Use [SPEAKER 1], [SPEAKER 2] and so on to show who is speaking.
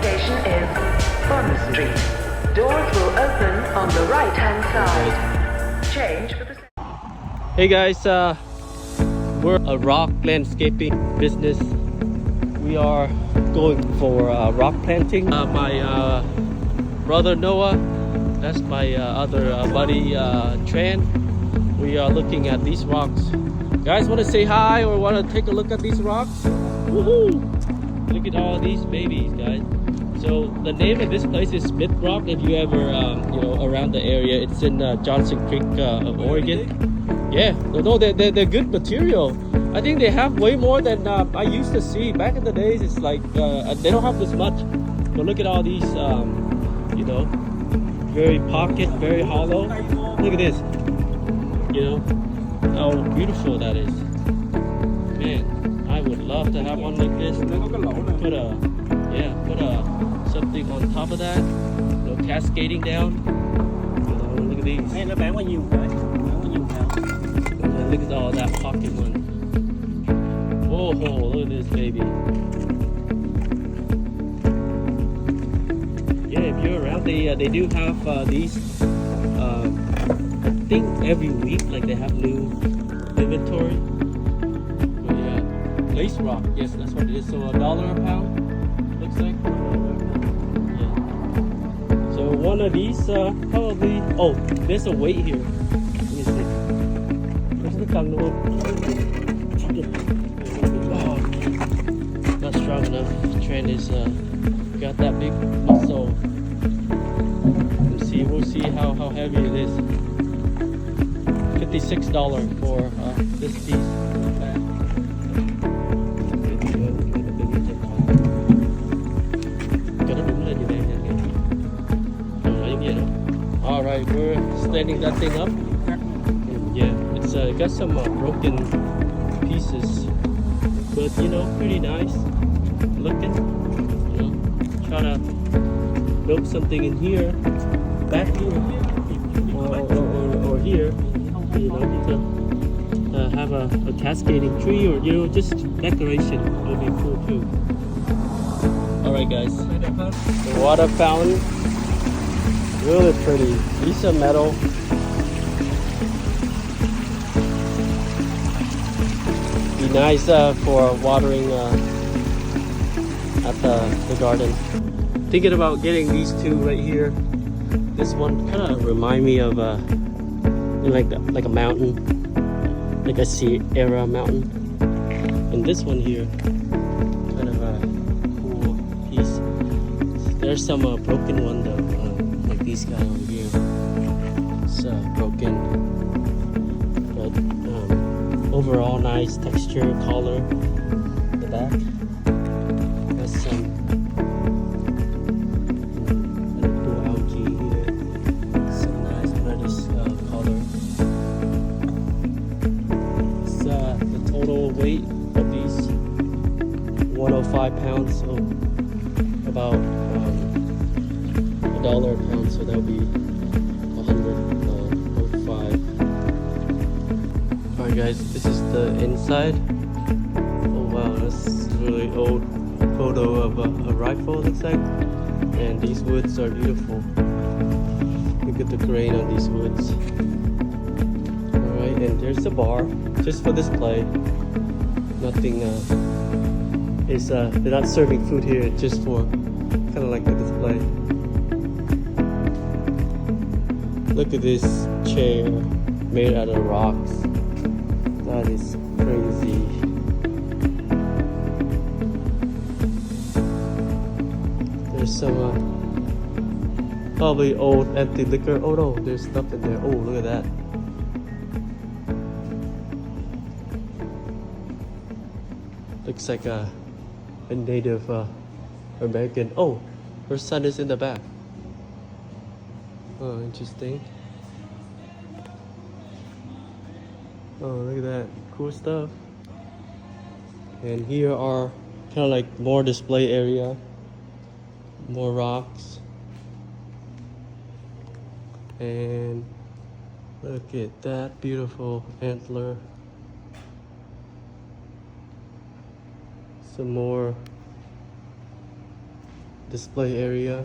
[SPEAKER 1] station is Bond Street. Doors will open on the right-hand side. Change for the...
[SPEAKER 2] Hey guys, we're a rock landscaping business. We are going for rock planting. My brother Noah, that's my other buddy Tran. We are looking at these rocks. Guys, want to say hi or want to take a look at these rocks? Woohoo! Look at all these babies, guys. So the name of this place is Smith Rock. If you ever, around the area, it's in Johnson Creek, Oregon. Yeah, no, they're good material. I think they have way more than I used to see. Back in the days, it's like they don't have this much. But look at all these, very pocket, very hollow. Look at this. How beautiful that is. Man, I would love to have one like this. Put something on top of that, cascading down. Look at these. Look at all that pocket one. Whoa, look at this baby. Yeah, if you're around, they do have these. I think every week, like they have new inventory. But yeah, lace rock. Yes, that's what it is. So $1 a pound. Looks like. Yeah. So one of these probably. Oh, there's a weight here. Let me see. Where's the kangaroo? Oh, not strong enough. Trend is got that big muscle. Let's see. We'll see how heavy it is. $56 for this piece. Alright, we're standing that thing up. Yeah, it's got some broken pieces, but pretty nice looking. Try to build something in here, back here, or here. To have a cascading tree, or just decoration would be cool too. Alright guys, the water fountain, really pretty. These are metal. Be nice for watering at the garden. Thinking about getting these two right here. This one kind of remind me of like a mountain, like a Sierra mountain, and this one here, kind of a cool piece. There's some broken one though, like these guys over here. It's broken, but overall nice texture, color. The back has some cool algae here. Some nice reddish color. The total weight of these 105 pounds, so about $1 a pound, so that'll be 105. Alright guys, this is the inside. Oh wow, that's a really old photo of a rifle, looks like. And these woods are beautiful. Look at the grain on these woods. Alright, and there's the bar, just for display. Nothing they're not serving food here, just for kind of like a display. Look at this chair made out of rocks. That is crazy. There's some probably old empty liquor. Oh no, there's stuff in there. Oh, look at that. Looks like a Native American. Oh, her son is in the back. Oh, interesting. Oh, look at that. Cool stuff. And here are kind of like more display area. More rocks. And look at that beautiful antler. Some more display area.